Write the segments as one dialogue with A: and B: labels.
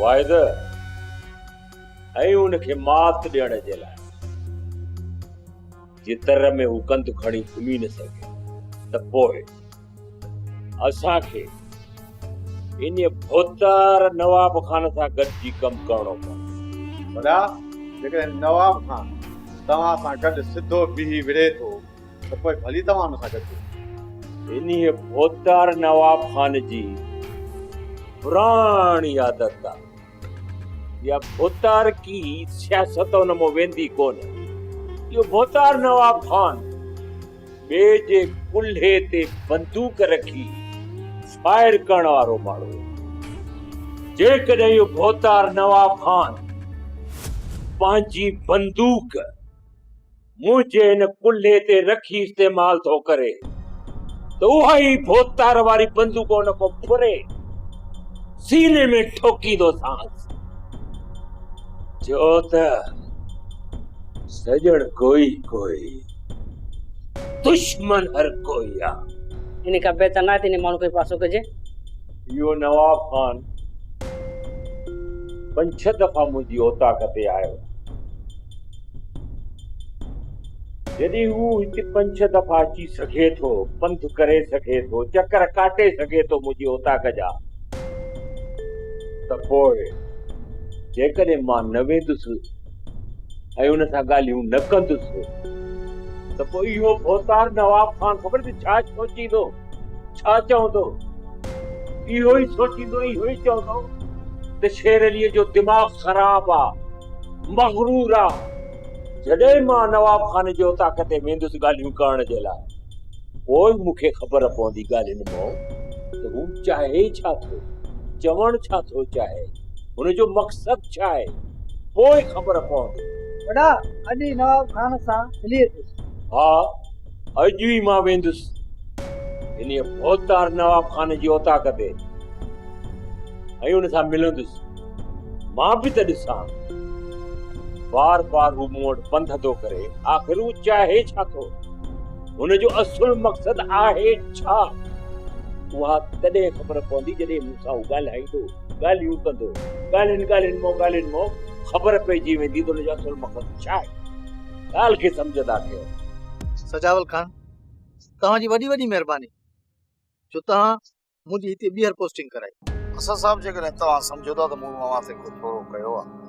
A: वाइद ऐं उनखे मात ॾियण जे लाइ जितर में हू कंध खणी घुमी न सघे त पोइ असांखे इन भोतार नवाब खान सां गॾिजी कमु करणो पवंदो।
B: वॾा जेकॾहिं नवाब खान तव्हां सां गॾु सिधो बीही विढ़े थो त पोइ भली तव्हां हुन सां गॾु।
A: इन भोतार नवाब खान जी पुराणी आदत आहे, या भोतार की सियासत उन मां वेंदी कोन। इहो भोतार नवाब खान ॿिए जे कुल्हे ते बंदूक रखी फायर करण वारो माण्हू। जेकॾहिं इहो भोतार नवाब खान पंहिंजी बंदूक मुंहिंजे हिन कुल्हे ते रखी इस्तेमाल थो करे त उहा ई भोतार वारी बंदूक हुन खां फुरे सीने में ठोकींदो सांस। जो त सजण कोई कोई दुश्मन हर कोई आहे।
C: इन का बेहतर ना तिने माण्हू खे पासो कजे।
A: इहो नवाब खान 5-6 दफ़ा मुंहिंजी औताक ते आयो। जॾहिं हू हिते 5-6 दफ़ा अची सघे थो, पंध करे सघे थो, चकर काटे सघे थो मुंहिंजी औताक जा, त पोइ जेकॾहिं मां न वेंदुसि ऐं हुन सां ॻाल्हियूं न कंदुसि त पोइ इहो भोतार नवाब खान ख़बर थी छा सोचींदो, छा चवंदो? इहो ई सोचींदो, इहो ई चवंदो त शेर अलीअ जो दिमाग़ ख़राब आहे, मग़रूर आहे। जॾहिं मां नवाब खान जो ताक़त ते वेंदुसि ॻाल्हियूं करण जे लाइ, पोइ मूंखे ख़बर पवंदी ॻाल्हियुनि मां त हू चाहे छा थो, चवण छा थो चाहे, हुनजो मक़सदु छा आहे, पोइ ख़बर पवंदी।
C: वॾा अॼु नवाब खान सां मिली अचुसि।
A: हा, अॼु ई मां वेंदुसि इन भोतार नवाब खान जी औताक ते ऐं हुन सां मिलंदुसि। मां बि त ॾिसां बार बार हू मूं वटि पंध थो करे, आख़िर हू चाहे छा थो, हुनजो असुल मक़सदु आहे छा। उहा तॾहिं ख़बर पवंदी जॾहिं मूंसां हू ॻाल्हाईंदो, ॻाल्हियूं कंदो, ॻाल्हियुनि मां ख़बर पइजी वेंदी त हुनजो असुल मक़सदु छा आहे। ॻाल्हि खे सम्झंदा कयो।
D: सजावल खान, तव्हांजी वॾी वॾी महिरबानी जो तव्हां मुंहिंजी हिते ॿीहर पोस्टिंग कराई।
E: असां साहब जेकॾहिं तव्हां सम्झो था त मूं अवां ते कुझु थोरो कयो आहे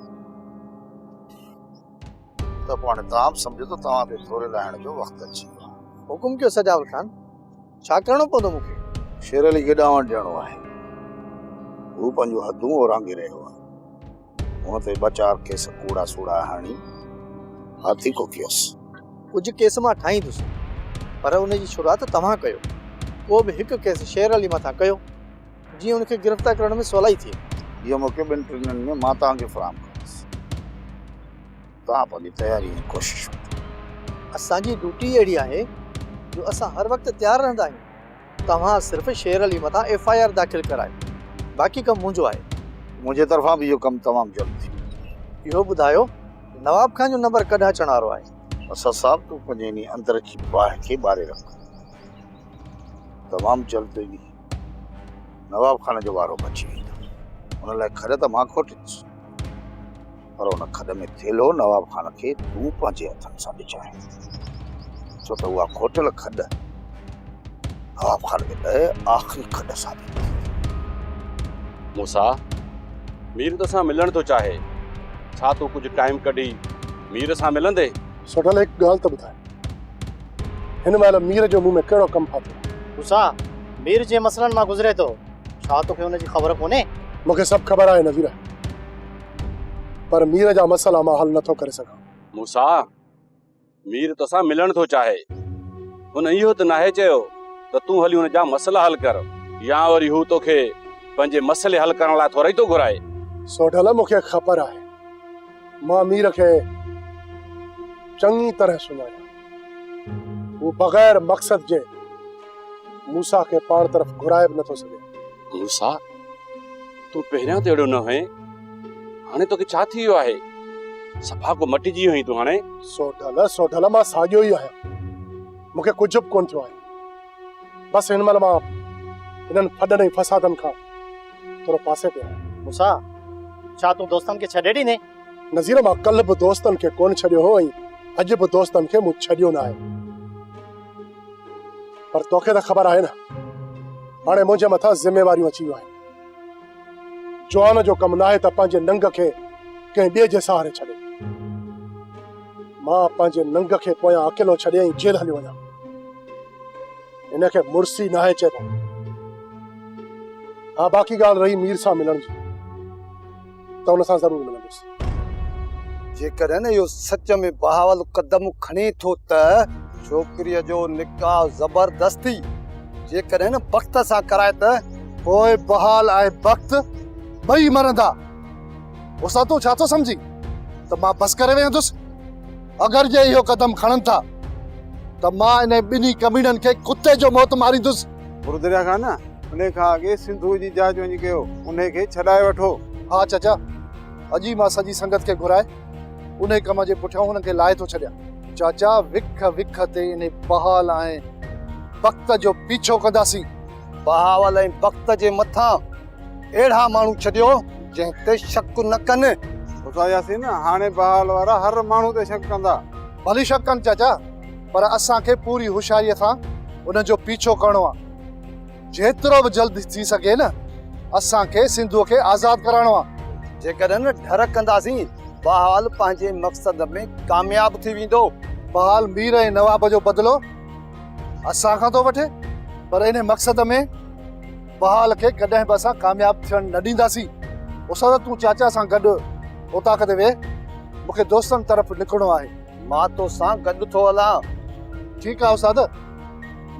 E: त पोइ हाणे तव्हां बि सम्झो त तव्हां ते थोरे लाहिण जो वक़्तु अची वियो आहे।
D: हुकुम कयो सजावल खान, छा करणो पवंदो मूंखे?
E: शेर अली खे ॾांहुं ॾियणो आहे। हू पंहिंजूं हदूं ओरांगे रहियो आहे। हुन ते 2-4 केस कूड़ा सूड़ा हणी हाथी को कयोसि।
D: कुझु केस मां ठाहींदुसि, पर उनजी शुरूआत तव्हां कयो। को बि हिकु केस शेर अली मथां कयो जीअं उनखे गिरफ़्तार करण में सवलाई थिए।
E: इहो मौक़ो 2 ॾींहंनि में मां तव्हांखे फ़राहम कंदुसि। तव्हां पंहिंजी तयारी जी कोशिशि कयो।
D: असांजी ड्यूटी अहिड़ी आहे जो असां हर वक़्तु तयारु रहंदा आहियूं। तव्हां सिर्फ़ु शेर अली मथां FIR दाख़िल करायो, बाक़ी कमु मुंहिंजो आहे।
E: मुंहिंजे तरफ़ां बि इहो कमु तमामु जल्द थी।
D: इहो ॿुधायो नवाब खान जो नंबर कॾहिं अचण वारो आहे?
E: असां साहब तूं पंहिंजे इन अंदर जी बाहि खे ॿारे रख। तमामु जल्द ई नवाब खान जो वारो बची वेंदो। हुन लाइ खॾ त मां खोटींदुसि, पर हुन खॾ में थेलो नवाब खान खे तूं पंहिंजे हथनि सां ॾिजाए, छो त उहा खोटियल खॾ नवाब खान खे आख़िरी खॾ साबित थी।
F: मूसा, मीर तोसां मिलण थो चाहे, छा तूं कुझु टाइम कढी मीर सां मिलंदे?
G: सोढल हिकु ॻाल्हि त ॿुधाए, हिन महिल मीर जो मुंहुं में कहिड़ो कमु फाथो?
H: मूसा, मीर जे मसलनि मां गुज़रे थो, छा तोखे हुनजी ख़बर कोन्हे?
G: मूंखे सभु ख़बर आहे नज़ीर, पर मीर जा मसला मां हल नथो करे सघां।
F: मूसा, मीर तोसां मिलण थो चाहे, हुन इहो त नाहे चयो त तूं हली हुन जा मसला हल कर, या वरी हू तोखे पंहिंजे मसले हल करण लाइ थोरो ई थो घुराए।
G: सोढल, मूंखे ख़बर आहे, मां मीर खे चङी तरह सुञाणा। वो बग़ैर मक़सद जे मूसा खे पाण तरफ़ घुराए बि नथो सघे।
F: मूसा, तूं पहिरियां त अहिड़ो न हुए, हाणे तोखे छा थी वियो आहे? सफ़ा को मटिजी वई तूं हाणे।
G: सोढल, मां साॻियो ई आहियां। मूंखे कुझु बि कोन थियो आहे। बसि हिन महिल मां हिननि फॾनि ऐं फसादनि खां थोरो पासे ते आहियां।
H: मूसा छा तूं दोस्तनि खे छॾे ॾिने?
G: नज़ीर, मां कल्ह बि दोस्तनि खे कोन छॾियो हो ऐं अॼु बि दोस्तनि खे मूं छॾियो न आहे। पर तोखे त ख़बर आहे न, हाणे मुंहिंजे मथां ज़िम्मेवारियूं अची वियूं आहिनि। जवान जो कमु न आहे त पंहिंजे नंग खे कंहिं ॿिए जे सहारे छॾे। मां पंहिंजे नंग खे पोयां अकेलो छॾे ऐं जेल हलियो वञा। हिनखे मुड़सी न आहे चइबो। हा, बाक़ी ॻाल्हि रही मीर सां मिलण जी, त हुन सां ज़रूरु मिलंदुसि।
E: जेकॾहिं न इहो सच में बहावल कदम खणे थो त छोकिरीअ जो निकाह ज़बरदस्ती जेकॾहिं न वक़्त सां कराए त पोइ बहाल ऐं वक़्त ॿई मरंदा। उसा तूं छा थो सम्झी त मां बसि करे वेहंदुसि? अगरि जे इहो कदम खणनि था त मां इन ॿिन्ही कमीननि खे कुते जो मौत मारींदुसि।
B: गुरुदरिया खां न उन खां अॻे सिंधू जी जांच वञी कयो, उन खे छॾाए वठो।
G: हा चाचा, अॼु ई मां सॼी संगत खे घुराए उन कम जे पुठियां हुननि खे लाहे थो छॾियां। चाचा, विख विख ते इन बहाल ऐं वक़्त जो पीछो कंदासीं।
E: बहावल ऐं वक़्त जे मथां अहिड़ा माण्हू छॾियो जंहिं ते शक न कनि।
B: ॿुधायासीं न, हाणे बहाल वारा हर माण्हू ते शक कंदा।
G: भली शक कनि चाचा, पर असांखे पूरी होशियारीअ सां उन जो पीछो करणो आहे। जेतिरो बि जल्दी थी सघे न असांखे सिंधुअ खे आज़ादु कराइणो आहे।
E: जेकॾहिं न डर कंदासीं बहाल पंहिंजे मक़सद में कामयाब थी वेंदो।
G: बहाल मीर ऐं नवाब जो बदिलो असां खां थो वठे, पर इन मक़सद में बहाल खे कॾहिं बि असां कामयाब थियण न ॾींदासीं। उसाद, तूं चाचा सां गॾु उतां ते वेह, मूंखे दोस्तनि तरफ़ निकिरणो आहे।
E: मां तो सां गॾु थो हलां।
G: ठीकु आहे उस्ताद,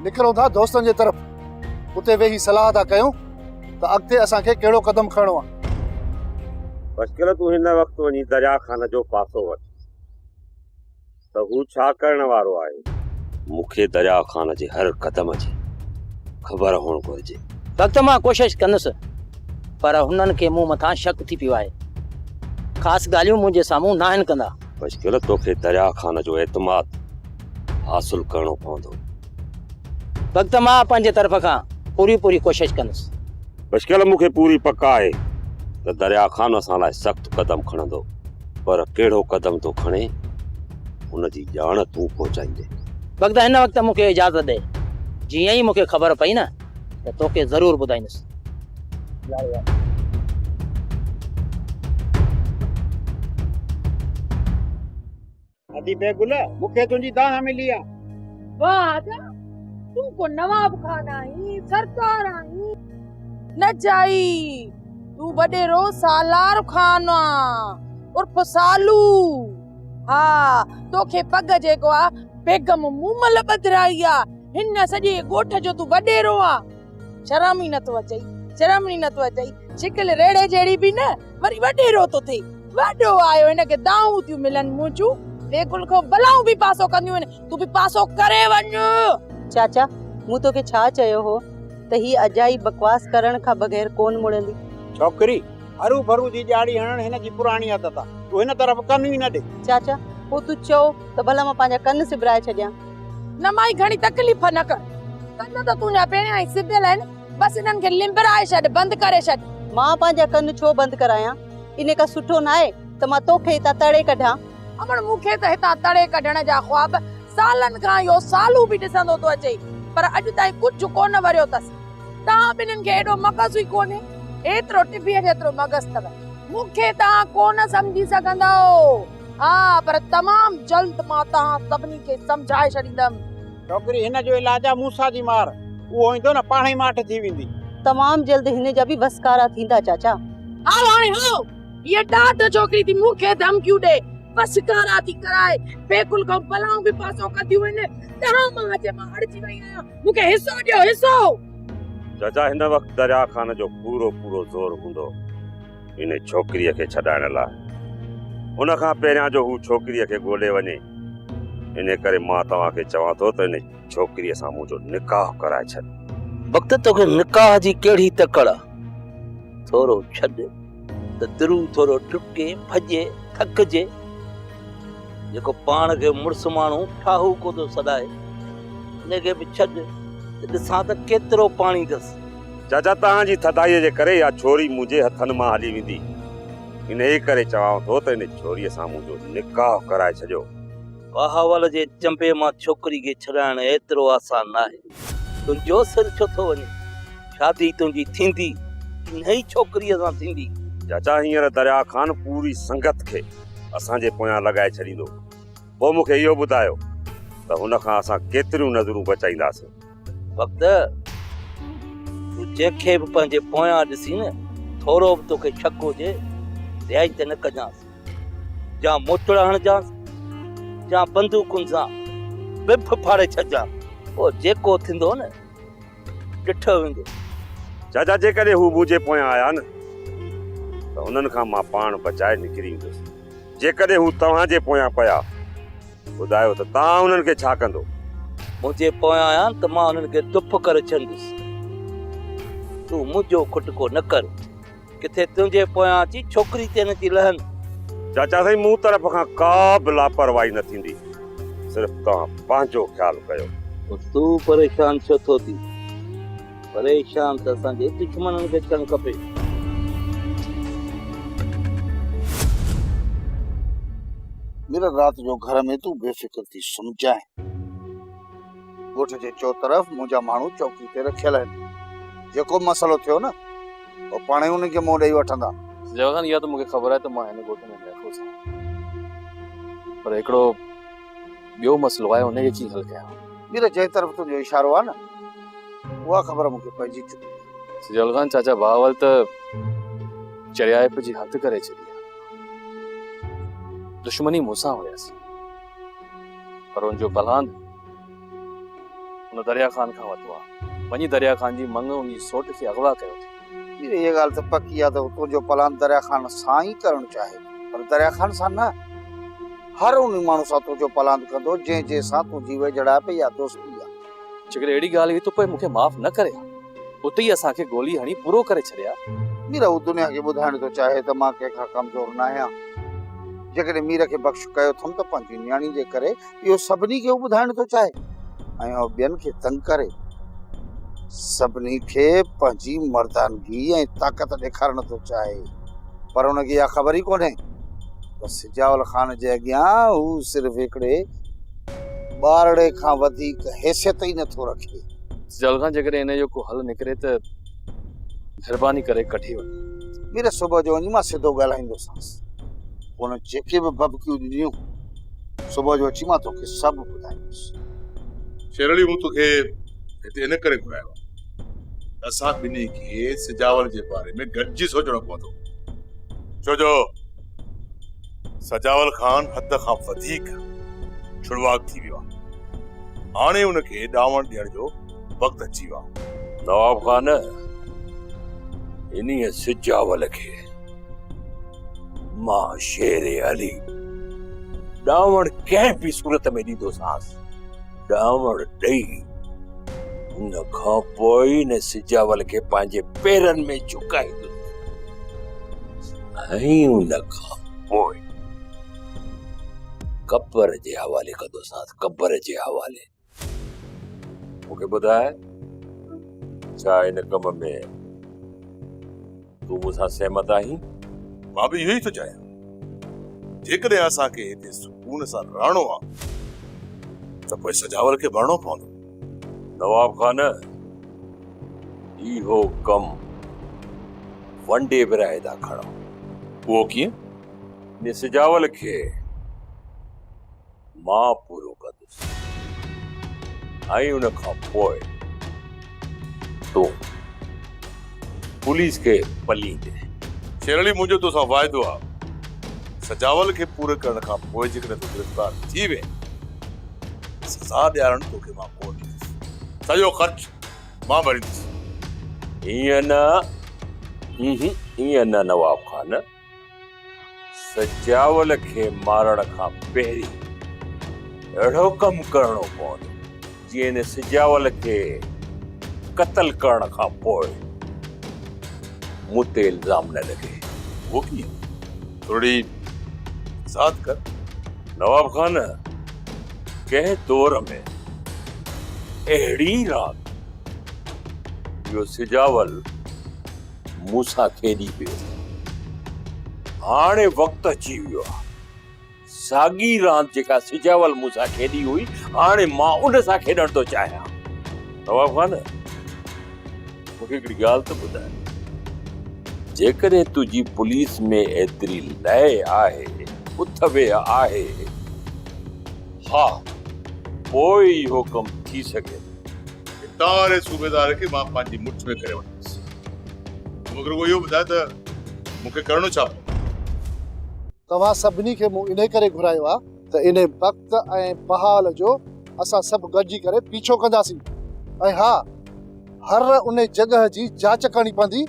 G: निकिरूं था दोस्तनि जे तरफ़। उते वेही सलाह था कयूं त अॻिते असांखे कहिड़ो क़दम खणणो आहे।
A: बशकिर, तूं हिन वक़्तु वञी दरिया खान जो पासो वठ त हू छा करण वारो आहे। मूंखे दरिया खान जे हर क़दम जी ख़बर हुअणु घुरिजे।
I: वक़्तु मां कोशिशि कंदुसि, पर हुननि खे मूं मथां शक थी पियो आहे। ख़ासि ॻाल्हियूं मुंहिंजे साम्हूं न आहिनि कंदा।
A: बशकिर, तोखे दरिया खान जो एतमाद हासिल करणो पवंदो।
I: वक़्तु मां पंहिंजे तरफ़ खां पूरी कोशिशि कंदुसि।
A: बशकिर, मूंखे पूरी पक आहे त दरिया खान असां लाइ सख़्तु क़दम खणंदो, पर कहिड़ो क़दम थो खणे हुनजी ॼाण तूं पहुचाईंदे।
I: वक़्तु हिन वक़्तु मूंखे इजाज़त ॾे। जीअं ई मूंखे ख़बर पई न त तोखे ज़रूरु ॿुधाईंदुसि।
C: अदी बेगुल, मूंखे तुंहिंजी दाह मिली आहे।
J: वाह आजा, तूं को नवाब खान आई, सरदार आई न जाई। तू वडेरो सालार खान उर्फ सालू। हा, तोखे पग जेको आ बेगम मूमल बदराई आ। हिन सॼे ॻोठ जो तू वडेरो आ। शर्म ई नथो अचई, शर्म ई नथो अचई। शिकिल रेड़े जहिड़ी बि न, वरी वडेरो तो थे। वॾो आयो, हिनखे दाऊं थियूं मिलनि मुंहिंजूं। बेगुल खां बलाऊं बि पासो कंदियूं आहिनि, तूं बि पासो करे वञ।
K: चाचा, मूं तोखे छा चयो हो त ही अजाई बकवास करण खां बगैर कोन मुड़ंदी।
C: छोकरी, हरू भरू जी ॼाड़ी हणण हिन जी पुराणी आदत आहे। तूं हिन तरफ़ कन ई न ॾे।
K: चाचा, पोइ तूं चओ त भला मां पंहिंजा कन सिबराए छॾियां।
J: न माई घणी तकलीफ़ न कर। कन त तुंहिंजा पहिरियां ई सिबियल आहिनि, बसि इन्हनि खे लिंबराए छॾ, बंदि करे छॾ।
K: मां पंहिंजा कन छो बंदि करायां? इन खां सुठो न आहे त मां तोखे हितां तड़े कढां।
J: अमण, मूंखे त हितां तड़े कढण जा ख्वाब सालनि खां इहो सालू बि ॾिसंदो थो अचे, पर अॼु ताईं कुझु कोन वरियो अथसि। तव्हां ॿिन्हिनि खे एॾो मग़ज़ ई कोन्हे, एतिरो टिबीअ जेतिरो मग़ज़ अथव। मूंखे तव्हां कोन सम्झी सघंदो। हा, पर तमामु जल्द मां तव्हां सभिनी खे सम्झाए छॾींदमि।
C: छोकरी, हिन जो इलाज आहे मूसा जी मार। उहो ईंदो न पाण ई माठ थी वेंदी।
K: तमामु जल्द हिन जा बि वसकारा थींदा चाचा।
J: हाउ हाणे हाउ, ये ॾाढ छोकिरी थी मूंखे धमकियूं ॾे, वसकारा थी कराए, बेकुल खां बलाऊं बि पासो कंदियूं आहिनि। तव्हां मां अचे मां अड़जी वई आहियां, मूंखे हिसो ॾियो, हिसो।
A: चाचा, हिन वक़्तु दरिया खान जो पूरो ज़ोर हूंदो इन छोकिरीअ खे छॾाइण लाइ। उन खां पहिरियां जो हू छोकिरीअ खे ॻोल्हे वञे। इन करे मां तव्हांखे चवां थो त इन छोकिरीअ सां मुंहिंजो निकाह कराए छॾ।
I: वक़्तु तोखे निकाह जी कहिड़ी तकड़ आहे? थोरो छॾ त दिलू थोरो टुके, भॼे, थकिजे। जेको पाण खे मुड़ुस माण्हू ठाहू को थो सॾाए, इनखे बि छॾ ॾिसां त केतिरो पाणी अथसि।
F: चाचा तव्हांजी थधाईअ जे करे या छोरी मुंहिंजे हथनि मां हली वेंदी, इन ई करे चवां थो त इन छोरीअ सां मुंहिंजो निकाह कराए छॾियो।
I: बहावल जे चंबे मां छोकिरी खे छॾाइण एतिरो आसान नाहे। तुंहिंजो सिर छो थो वञे? शादी तुंहिंजी थींदी नई छोकिरीअ सां थींदी।
F: चाचा हींअर दरिया ख़ान पूरी संगत खे असांजे पोयां लॻाए छॾींदो। पोइ मूंखे इहो ॿुधायो त हुन खां असां केतिरियूं नज़रूं बचाईंदासीं।
I: वक़्त तूं जंहिंखे बि पंहिंजे पोयां ॾिसी न थोरो बि तोखे शक हुजे रिहाई ते न कजांसि, या मोटड़ हणजांसि या बंदूकुनि सां बिफ फाड़े छॾजांसि। पोइ जेको थींदो न ॾिठो वेंदो।
F: चाचा जेकॾहिं हू मुंहिंजे पोयां आया न त हुननि खां मां पाण बचाए निकिरी ईंदुसि। जेकॾहिं हू तव्हांजे पोयां पिया ॿुधायो त तव्हां हुननि खे छा कंदो?
I: मुंहिंजे पोयां आया त मां हुननि खे दुप करे छॾींदुसि। तूं मुंहिंजो खुटको न कर, किथे तुंहिंजे पोयां अची छोकिरी ते नथी लहनि।
F: चाचा साईं मूं तरफ़ खां का बि लापरवाही न थींदी, सिर्फ़ु तव्हां पंहिंजो ख़्यालु कयो।
I: तूं परेशान छो थो थी? परेशान त असांजे दुश्मननि खे थियणु खपे।
E: मेरा रात जो घर में तू बेफिक्र थी सुम जाए। ॻोठ जे चौतरफ़ मुंहिंजा माण्हू चौकी ते रखियल आहिनि। जेको मसइलो थियो न वो पाणे उनखे मुंहुं ॾेई वठंदा।
L: जवान इहा त मूंखे ख़बर आहे त मां हिन ॻोठ में महफ़ूज़ आहियां, पर हिकिड़ो ॿियो मसइलो आहे, उनखे कीअं हल कयां?
E: मेरा जंहिं तरफ़ तुंहिंजो इशारो आहे न उहा ख़बर मूंखे पइजी चुकी।
L: सिजौल ख़ान चाचा बहावल त चरियाप जी हद करे छॾी आहे। दुश्मनी मूंसां हुयसि, पर उनजो बलांद उन दरिया ख़ान खां वरितो आहे। वञी दरिया ख़ान जी मंग उन सोट खे अगवा कयो थी।
E: ये ॻाल्हि त पकी आहे त तुंहिंजो प्लान दरिया ख़ान सां ई करणु चाहे, पर दरिया ख़ान सां न। हर उन माण्हू सां तुंहिंजो प्लान कंदो जंहिं सां तुंहिंजी वेझड़ाप या दोस्ती आहे।
L: जेकॾहिं अहिड़ी ॻाल्हि हुई त पोइ मूंखे माफ़ न करे उते ई असांखे गोली हणी पूरो करे छॾिया।
E: मीरा हू दुनिया खे ॿुधाइण थो चाहे त मां कंहिंखां कमज़ोर न आहियां। जेकॾहिं मीर खे बख़्श कयो अथमि त पंहिंजी न्याणी जे करे इहो सभिनी खे ॿुधाइण थो चाहे ऐं ॿियनि खे तंग करे सभिनी खे पंहिंजी मर्दानगी ऐं ताक़त ॾेखारणु थो चाहे। पर हुनखे इहा ख़बर ई कोन्हे त सिजावल ख़ान जे अॻियां हू सिर्फ़ु हिकिड़े ॿारड़े खां वधीक हैसियत ई नथो रखे।
L: सिजौल ख़ान जेकॾहिं इन जो को हल निकिरे त महिरबानी करे कढी वञ।
E: मेरे सुबुह जो वञी मां सिधो ॻाल्हाईंदोसांसि। हुन जेके बि बबकियूं ॾिनियूं सुबुह जो अची मां तोखे सभु ॿुधाईंदुसि।
M: शेरली मूं तोखे हिते इन करे घुरायो आहे, असां ॿिन्ही खे सिजावल जे बारे में गॾिजी सोचणो पवंदो। छो जो सजावल ख़ान हद खां वधीक छुड़वाक थी वियो आहे। हाणे उनखे ॾावण ॾियण जो वक़्तु अची वियो आहे।
A: नवाब ख़ान इन्हीअ सिजावल खे मां शेर अली ॾावण कंहिं बि सूरत में ॾींदोसांसि। ॾावण ॾेई उन खां पोइ न सिजावल खे पंहिंजे पेरनि में झुकाईंदुसि ऐं उन खां पोइ कब्र जे हवाले कंदोसांसि। कब्र जे हवाले। मूंखे ॿुधाए छा इन कम में तूं मूंसां सहमत आहीं?
M: मां बि इहो ई थो चाहियां। जेकॾहिं असांखे हिते सुकून सां रहणो आहे त पोइ सजावल खे भरणो पवंदो।
A: नवाब ख़ान इहो कम वनडे विराए था खणो।
M: उहो कीअं?
A: इन सिजावल खे मां पूरो कंदुसि ऐं उन खां पोइ तूं पुलिस खे पलींदे।
M: शेरली मुंहिंजो तोसां वाइदो आहे, सजावल खे पूरे करण खां पोइ जेकॾहिं तूं गिरफ़्तार थी वे सज़ा ॾियारण तोखे मां कोन ॾींदुसि। सॼो ख़र्च मां भरींदुसि।
A: ईअं न नवाब ख़ान, सजावल खे मारण खां पहिरीं अहिड़ो कमु करणो पवंदो जीअं न सिजावल खे क़त्ल करण खां पोइ मूं ते इल्ज़ाम न लॻे।
M: वो कीअं? थोड़ी साथ कर।
A: नवाब ख़ान कंहिं दौर में अहिड़ी रात इहो सिजावल मूंसां खेॾी पियो। हाणे वक़्तु अची वियो आहे, साॻी रांदि जेका सिजावल मूंसां खेॾी हुई, हाणे मां उन सां खेॾण थो चाहियां। नवाब खान, मूंखे हिकिड़ी ॻाल्हि त ॿुधाए, जेकॾहिं तुंहिंजी पुलिस में एतिरी लय आहे, उथवे आहे, हा, पोइ इहो कमु थी सघे।
M: तारे सूबेदार खे मां पंहिंजी मुठ में करे वठंदुसि। मूंखे रुॻो इहो ॿुधाए त मूंखे करणो छा पवंदो?
D: तव्हां सभिनी खे मूं इन करे घुरायो आहे त इन वक़्त ऐं बहाल जो असां सभु गॾिजी करे पीछो कंदासीं। ऐं हा, हर उन जॻह जी जांच करणी पवंदी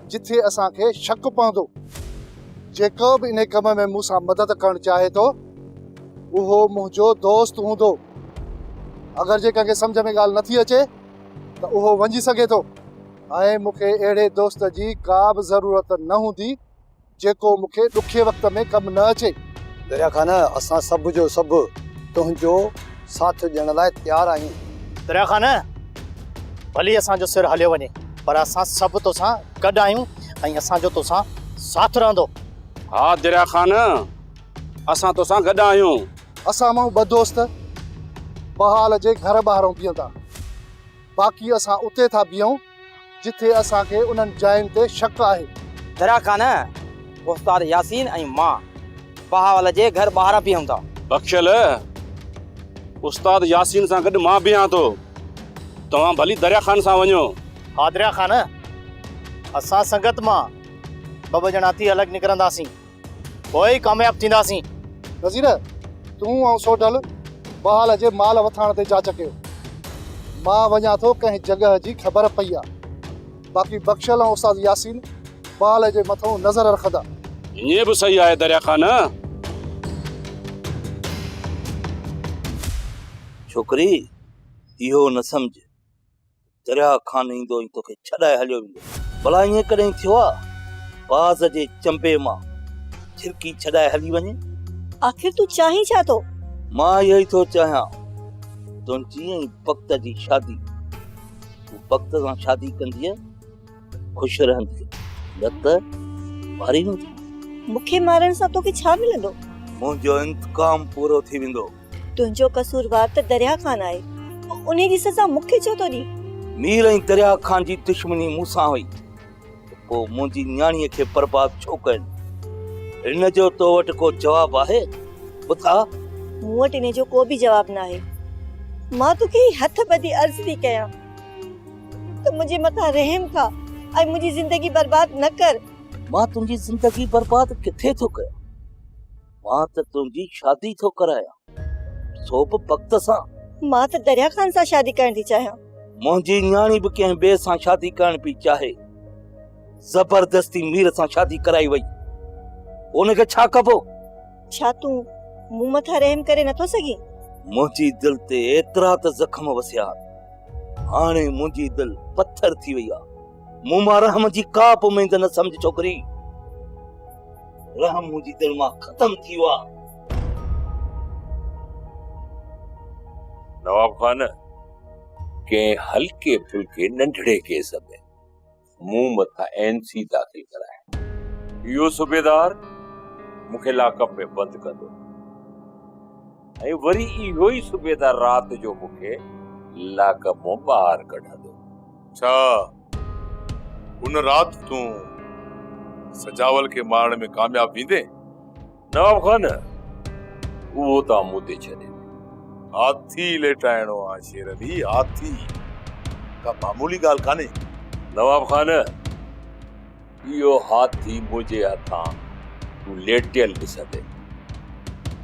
D: जिथे असांखे शक पवंदो। जेको बि इन कम में मूंसां मदद करणु चाहे थो, उहो मुंहिंजो दोस्त हूंदो। अगरि जे कंहिंखे सम्झ में ॻाल्हि नथी अचे त उहो वञी सघे थो। ऐं मूंखे अहिड़े दोस्त जी का बि ज़रूरत न हूंदी जेको मूंखे ॾुखे वक़्त में कमु न अचे।
C: दरिया खान, असां सभु जो सभु तुंहिंजो साथ ॾियण लाइ तयारु आहियूं।
H: दरिया खान, भली असांजो सिर हलियो वञे, पर असां सभु तोसां गॾु आहियूं ऐं असांजो तोसां साथ रहंदो।
F: हा दरिया खान, असां तोसां गॾु आहियूं।
D: असां मां ॿ दोस्त बहाल जे घर ॿाहिरों बीहंदा, बाक़ी असां उते था बीहूं जिथे असांखे उन्हनि जायुनि ते शक आहे।
C: दरिया खान, उस्ताद यासीन ऐं मां बहावल जे घर ॿाहिरां बीहूं था।
F: बख्शल, उस्ताद यासीन सां गॾु मां बीहां थो, तव्हां भली दरिया खान सां वञो।
H: हा दरिया खान, असां संगत मां ॿ ॼणा थी अलॻि निकिरंदासीं, पोइ कामयाब थींदासीं।
D: नज़ीर, तूं ऐं सोडल बहाल जे माल वठाण ते जांच कयो। मां वञा थो कंहिं जॻह जी ख़बर पई आहे, बाक़ी बख्शल ऐं उस्ताद यासीन बहाल जे मथां नज़र रखंदा।
F: ईअं बि सही आहे दरिया खान।
I: छोकिरी, इहो न सम्झ दरिया खान ईंदो ई तोखे छॾाए हलियो वेंदो। भला ईअं कॾहिं थियो आहे बाज़ जे चंबे मां छिरकी छॾाए हली वञे?
K: आखिर तूं चाहीं छा थो?
I: मां इहो ई थो चाहियां, तुंहिंजी ऐं वक़्त जी शादी। तूं वक़्त सां शादी कंदीअ, ख़ुशि रहंदीअ, न त मारी वेंदी।
K: मूंखे मारण सां तोखे छा मिलंदो?
I: मुंहिंजो इंतकाम पूरो थी वेंदो।
K: तुंहिंजो कसूरवार त दरिया खान आहे, उन जी सज़ा मूंखे छो थो ॾी?
I: मीर ऐं दरिया खान जी दुश्मनी मूंसां हुई, पोइ मुंहिंजी न्याणीअ खे बर्बाद छो कनि? हिन जो तो वटि को जवाबु आहे? ॿुधा,
K: मूं वटि इन जो को बि जवाबु न आहे। मां तोखे हथ ॿधी अर्ज़ थी कयां त मुंहिंजे मथां रहम था ऐं मुंहिंजी ज़िंदगी बर्बाद न कर।
I: मां तुंहिंजी ज़िंदगी बर्बाद किथे थो कयां? मां त तुंहिंजी शादी थो करायां, सो बि वक़्त सां।
K: मां त दरिया खान सां शादी करण थी चाहियां।
I: मुंहिंजी न्याणी बि कंहिं ॿिए सां शादी करण पई चाहे, ज़बरदस्ती मीर सां शादी कराई वई। उनखे छा कबो?
K: छा तूं मूं मथां रहम करे नथो सघीं?
I: मुंहिंजी दिलि ते एतिरा त ज़ख़्म वसिया, हाणे मुंहिंजी दिलि पत्थर थी वई आहे। मूं मां रहम जी का बि उमेद न सम्झ छोकिरी, रहम मुंहिंजी दिलि मां ख़तम थी वियो आहे।
A: नवाब खान, कंहिं हल्के फुल्के नंढड़े केस में मूं मथां एनसी दाख़िल कराए, इहो सूबेदार मूंखे लाकअप में बंदि कंदो, ऐं वरी इहो ई सूबेदार राति जो मूंखे लाकअप मां ॿाहिरि कढंदो।
M: छा उन राति तूं सजावल खे मारण में कामयाब थींदे?
A: नवाब खान, उहो तव्हां मूं ते छॾे,
M: हाथी लेटाइणो आहे शेर अली, हाथी का मामूली ॻाल्हि कान्हे।
A: नवाब खान, इहो हाथी मुंहिंजे हथां तूं लेटियल ॾिसंदे,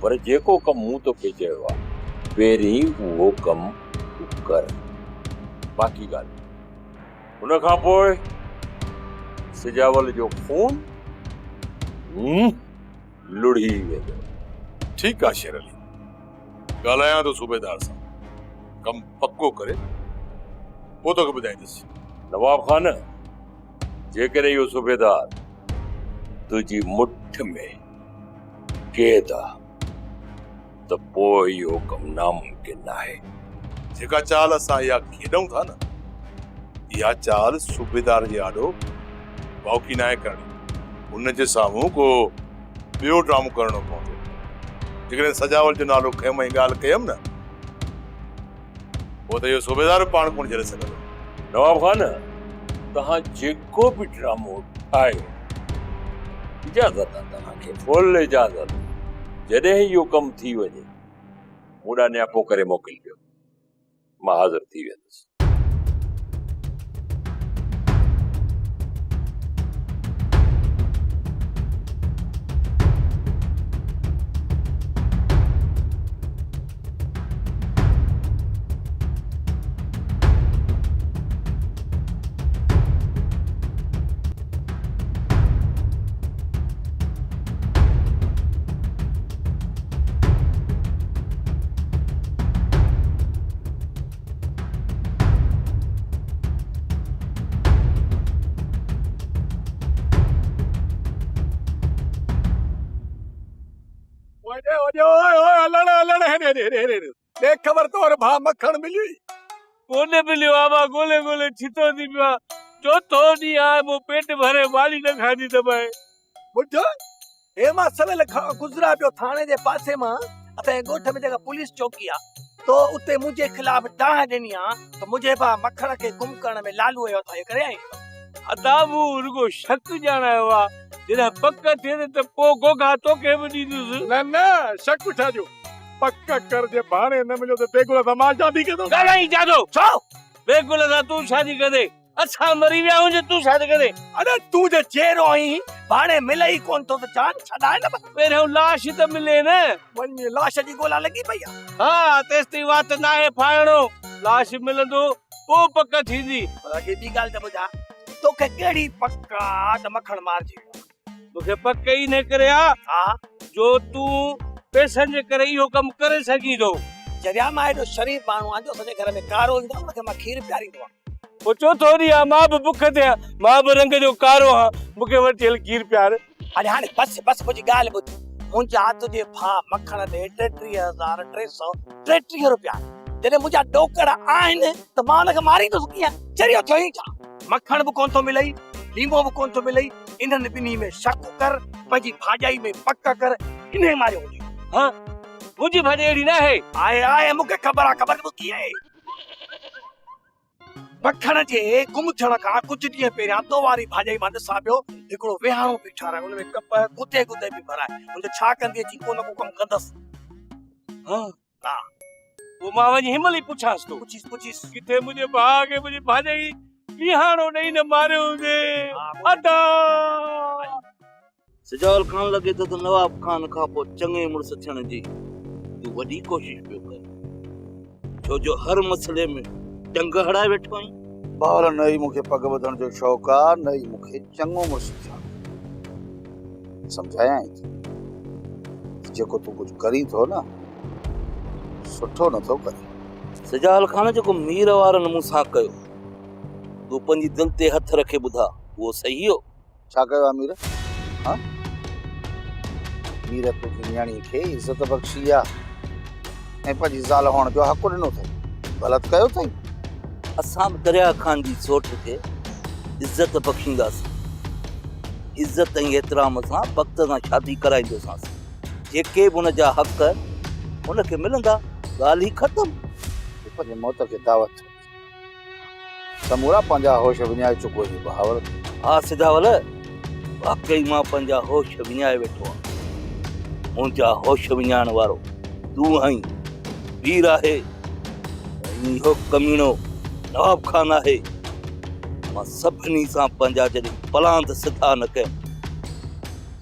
A: पर जेको कमु मूं तोखे चयो आहे पहिरीं उहो कमु तूं कर, बाक़ी ॻाल्हि उन खां पोइ सिजावल जो खून लुढ़ी वेंदो।
M: ठीकु आहे शेर अली, ॻाल्हायां थो सूबेदार सां, कमु पको करे पोइ तोखे ॿुधाईंदुसि।
A: नवाब खान, जेकॾहिं इहो सूबेदार तुंहिंजी मुठ में कैद आहे त पोइ इहो कमु नामुमकिन आहे।
M: जेका चाल असां इहा खेॾूं था न, इहा चाल सूबेदार जे आॾो बाउकी नाहे करणी। हुन जे साम्हूं को ॿियो ड्रामो करणो पवंदो। जेकॾहिं सजावल जो नालो खयम ऐं ॻाल्हि कयमि न, पोइ त इहो सूबेदार पाण कोन झले सघंदो।
A: नवाब खान, तव्हां जेको बि ड्रामो ठाहियो, इजाज़त आहे तव्हांखे, फुल इजाज़त। जॾहिं इहो कमु थी वञे, मूं ॾांहुं नियापो करे मोकिलिजो, मां हाज़िर थी वेंदुसि।
G: खबर तो और भा मक्खण मिली
A: कोने मिलियो आवा, गोले गोले छितो थी पियो। चौथो ॾींहुं आहे, मूं पेट भरे माली न खाधी दबाए।
I: ॿुध, हे मां सवेल खां गुज़रा पियो थाणे जे पासे मां, असांजे ॻोठ में जेका पुलिस चौकी आहे, तो उते मुंहिंजे खिलाफ़ डाह ॾिनी आहे त मुंहिंजे भाउ मखण खे गुम करण में लालू जो था करे आई।
A: अदा मूं रुगो शक ॼाणायो आहे, जॾहिं पक थिए त पोइ गोगा तोखे बि ॾींदुसि।
G: न शक ठाजो, पक्का कर जे भाणे न मिलियो त बेगुल सां मां शादी कंदो।
A: ॻाल्हाई जादो छो? बेगुल सां तूं शादी कंदे, असां मरी विया हुजे तूं शादी कंदे।
I: अरे तूं जे चेहरो आहीं, भाणे मिले ई कोन थो त जान छॾाए न।
A: पहिरियों लाश त मिले न,
I: वञी लाश जी ॻोल्हा लॻी पई आहे।
A: हाँ, तेसिताईं वात नाहे फाइणो। लाश मिलंदो पोइ पक थींदी।
I: बाक़ी ॿी ॻाल्हि त ॿुधा, तोखे कहिड़ी पक आहे त मखण मारिजी?
A: मूंखे पक ई न करे हा जो तूं पैसनि जे करे इहो कमु करे सघी थो।
I: जॾहिं मां एॾो शरीफ़ माण्हू आहियां जो असांजे घर में कारो ईंदो आहे, उनखे मां खीर पीआरींदो आहियां।
A: पोइ चोथो ॾींहुं आहे, मां बि बुख ते आहियां, मां बि रंग जो कारो आहियां, मूंखे वठी हल खीर पीआर।
I: अरे हाणे बस मुंहिंजी ॻाल्हि ॿुध, मुंहिंजे हथ जे भाउ मखण ते 33,333 रुपया। जॾहिं मुंहिंजा ॾोकड़ आहिनि त मां हुनखे मारींदुसि कीअं? चरियो थियो ई छा? मखण बि कोन थो मिलई, लीमो बि कोन थो मिलई। इन्हनि ॿिन्ही में शक कर, पंहिंजी भाॼाई में पक कर, इन्हे मारियो हुजे।
A: हाँ, मुंहिंजी भाॼी अहिड़ी न आहे।
I: आहे मूंखे ख़बर आहे, ख़बर तूं कीअं आहे। मखण जे गुम थियण खां कुझु ॾींहं पहिरियां तो वारी भाॼाई मां ॾिसां पियो, हिकिड़ो विहाणो बि ठाराए, हुन में कप गुदे बि भराए। हुन छा कंदी अची को न को कमु कंदसि।
A: हाँ पोइ मां वञी हिमल ई पुछांसि थो।
I: पुछीस
A: किथे मुंहिंजे भाउ खे मुंहिंजी भाॼाई विहाणो ॾेई न मारियो हुजे। अदा
I: सजावल खान लॻे थो त नवाब खान खां पोइ चङे मुड़ुस थियण जी तूं वॾी कोशिश पियो कर, छो जो हर मसइले में टंग हड़ाए वेठो आहीं।
E: ॿार न ई मूंखे पग ॿधण जो शौक़ु आहे, न ई मूंखे चङो मुड़ुस थियणु। सम्झायां जेको तूं कुझु करी थो न, सुठो नथो करे।
I: सजावल खान जेको मीर वारनि मूंसां कयो, तूं पंहिंजी दिलि ते हथ रखे ॿुधा, उहो सही हो?
E: छा कयो आहे मीर? हाँ, मीर तुंहिंजी न्याणी खे इज़त बख़्शी आहे ऐं पंहिंजी ज़ाल हुअण जो हक़ ॾिनो अथई। ग़लति कयो अथई।
I: असां दरिया खान जी सोट खे इज़त बख़्शींदासीं, इज़त ऐं एतिराम सां वक़्त सां शादी कराईंदोसांसि। जेके बि हुन जा हक़ हुनखे मिलंदा, ॻाल्हि ई ख़तम।
E: पंहिंजे मौत खे दावत समूरा पंहिंजा होश विञाए चुको हुई बहावर।
I: हा सिधावल, वाकई मां पंहिंजा होश विञाए वेठो आहियां। मुंहिंजा होश विञाइण वारो तूं आहीं। वीर आहे, इहो कमीणो नवाब खान आहे। मां सभिनी सां पंहिंजा जॾहिं पलांद सिधा न कयमि,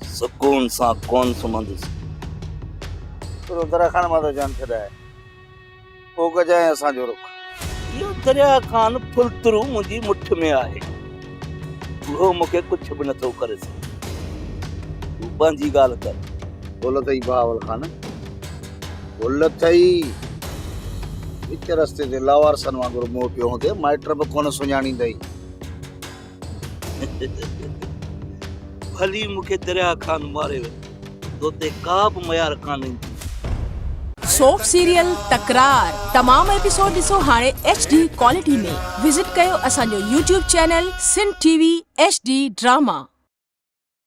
I: सुकून सां कोन सुम्हंदुसि।
E: दरिया खान मां त जान छॾाए, पोइ गजाए असांजो रुख।
I: इहो दरिया खान फुलतरू मुंहिंजी मुठ में आहे, उहो मूंखे कुझु बि नथो करे सघे। तूं पंहिंजी ॻाल्हि कर।
E: बोल अथई बहावल खान, बोल अथई। विच रस्ते ते लावारसन वांगुरु मोह पियो हूंदे, माइट बि कोन सुञाणींदई।
I: भली मूंखे दरिया खान मारे वे, तो ते का बि मयार कान ईंदी।
N: सोप सीरियल तकरार तमाम एपिसोड ॾिसो हाणे HD क्वालिटी में। विजिट कयो असांजो YouTube channel Sindh TV HD drama.